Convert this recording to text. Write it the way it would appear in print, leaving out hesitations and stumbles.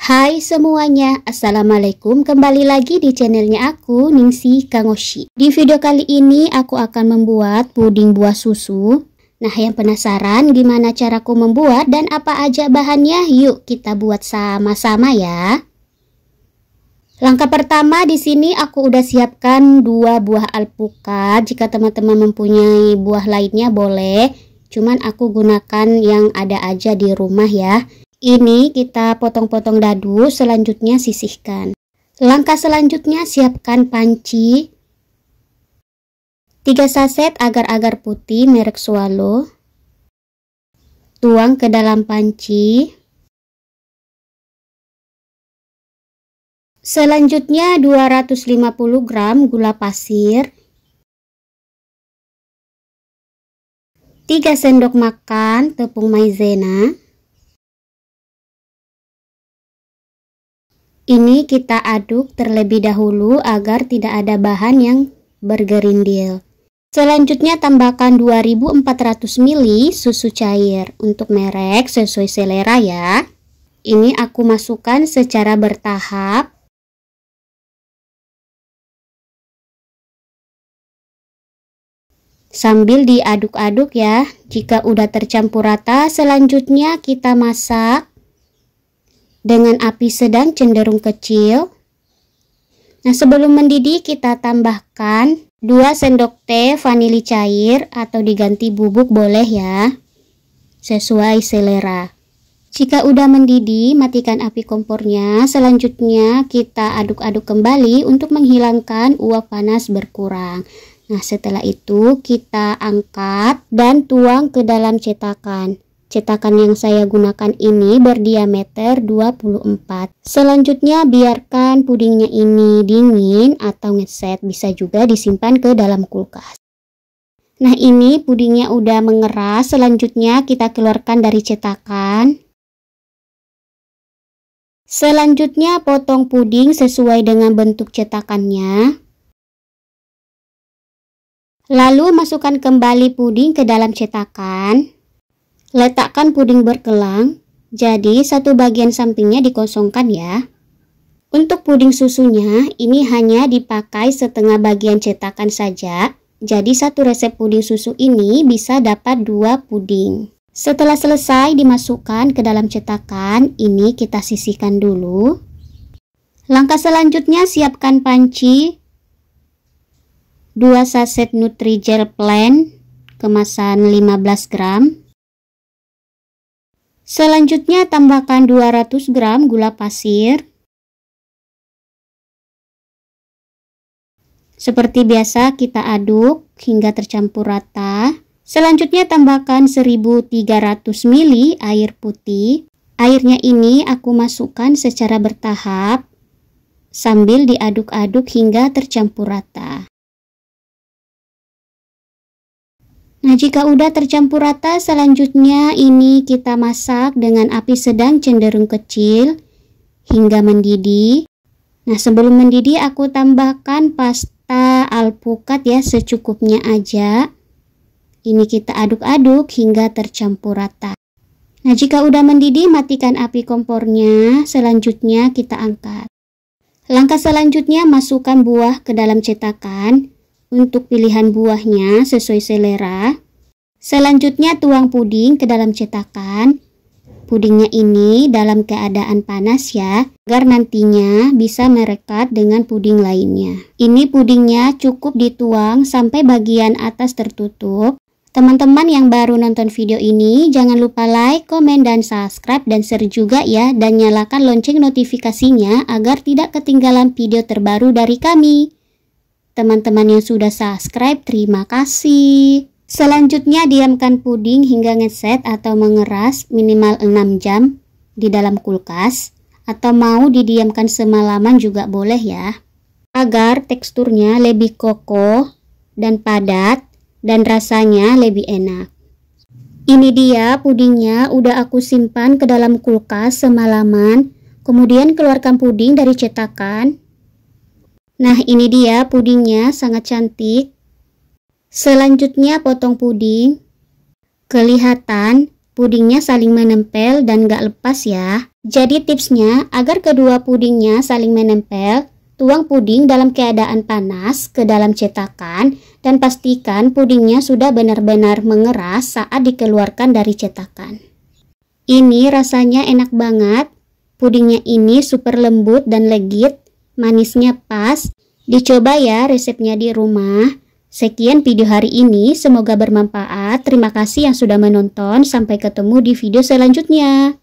Hai semuanya, Assalamualaikum. Kembali lagi di channelnya aku, Ningsih Kangoshi. Di video kali ini aku akan membuat puding buah susu. Nah, yang penasaran gimana caraku membuat dan apa aja bahannya? Yuk kita buat sama-sama ya. Langkah pertama, di sini aku udah siapkan 2 buah alpukat. Jika teman-teman mempunyai buah lainnya boleh, cuman aku gunakan yang ada aja di rumah ya. Ini kita potong-potong dadu, selanjutnya sisihkan. Langkah selanjutnya siapkan panci. 3 saset agar-agar putih merek Swallow. Tuang ke dalam panci. Selanjutnya 250 gram gula pasir. 3 sendok makan tepung maizena. Ini kita aduk terlebih dahulu agar tidak ada bahan yang bergerindil. Selanjutnya tambahkan 2400 ml susu cair. Untuk merek sesuai selera ya. Ini aku masukkan secara bertahap. Sambil diaduk-aduk ya. Jika udah tercampur rata, selanjutnya kita masak dengan api sedang cenderung kecil. Nah, sebelum mendidih kita tambahkan 2 sendok teh vanili cair atau diganti bubuk boleh ya, sesuai selera. Jika udah mendidih, matikan api kompornya. Selanjutnya kita aduk-aduk kembali untuk menghilangkan uap panas berkurang. Nah, setelah itu kita angkat dan tuang ke dalam cetakan. Cetakan yang saya gunakan ini berdiameter 24. Selanjutnya biarkan pudingnya ini dingin atau ngeset, bisa juga disimpan ke dalam kulkas. Nah, ini pudingnya udah mengeras. Selanjutnya kita keluarkan dari cetakan. Selanjutnya potong puding sesuai dengan bentuk cetakannya. Lalu masukkan kembali puding ke dalam cetakan. Letakkan puding berkelang, jadi satu bagian sampingnya dikosongkan ya. Untuk puding susunya, ini hanya dipakai setengah bagian cetakan saja. Jadi satu resep puding susu ini bisa dapat 2 puding. Setelah selesai dimasukkan ke dalam cetakan, ini kita sisihkan dulu. Langkah selanjutnya siapkan panci. 2 saset Nutrijel Plain, kemasan 15 gram. Selanjutnya tambahkan 200 gram gula pasir. Seperti biasa kita aduk hingga tercampur rata. Selanjutnya tambahkan 1300 ml air putih. Airnya ini aku masukkan secara bertahap sambil diaduk-aduk hingga tercampur rata. Nah, jika udah tercampur rata, selanjutnya ini kita masak dengan api sedang cenderung kecil hingga mendidih. Nah, sebelum mendidih aku tambahkan pasta alpukat ya, secukupnya aja. Ini kita aduk-aduk hingga tercampur rata. Nah, jika udah mendidih, matikan api kompornya. Selanjutnya kita angkat. Langkah selanjutnya masukkan buah ke dalam cetakan. Untuk pilihan buahnya sesuai selera. Selanjutnya tuang puding ke dalam cetakan. Pudingnya ini dalam keadaan panas ya, agar nantinya bisa merekat dengan puding lainnya. Ini pudingnya cukup dituang sampai bagian atas tertutup. Teman-teman yang baru nonton video ini, jangan lupa like, komen, dan subscribe, dan share juga ya, dan nyalakan lonceng notifikasinya agar tidak ketinggalan video terbaru dari kami. Teman-teman yang sudah subscribe, terima kasih. Selanjutnya diamkan puding hingga ngeset atau mengeras minimal 6 jam di dalam kulkas. Atau mau didiamkan semalaman juga boleh ya. Agar teksturnya lebih kokoh dan padat dan rasanya lebih enak. Ini dia pudingnya udah aku simpan ke dalam kulkas semalaman. Kemudian keluarkan puding dari cetakan. Nah, ini dia pudingnya, sangat cantik. Selanjutnya potong puding. Kelihatan pudingnya saling menempel dan gak lepas ya. Jadi tipsnya, agar kedua pudingnya saling menempel, tuang puding dalam keadaan panas ke dalam cetakan dan pastikan pudingnya sudah benar-benar mengeras saat dikeluarkan dari cetakan. Ini rasanya enak banget. Pudingnya ini super lembut dan legit, manisnya pas. Dicoba ya resepnya di rumah. Sekian video hari ini, semoga bermanfaat. Terima kasih yang sudah menonton. Sampai ketemu di video selanjutnya.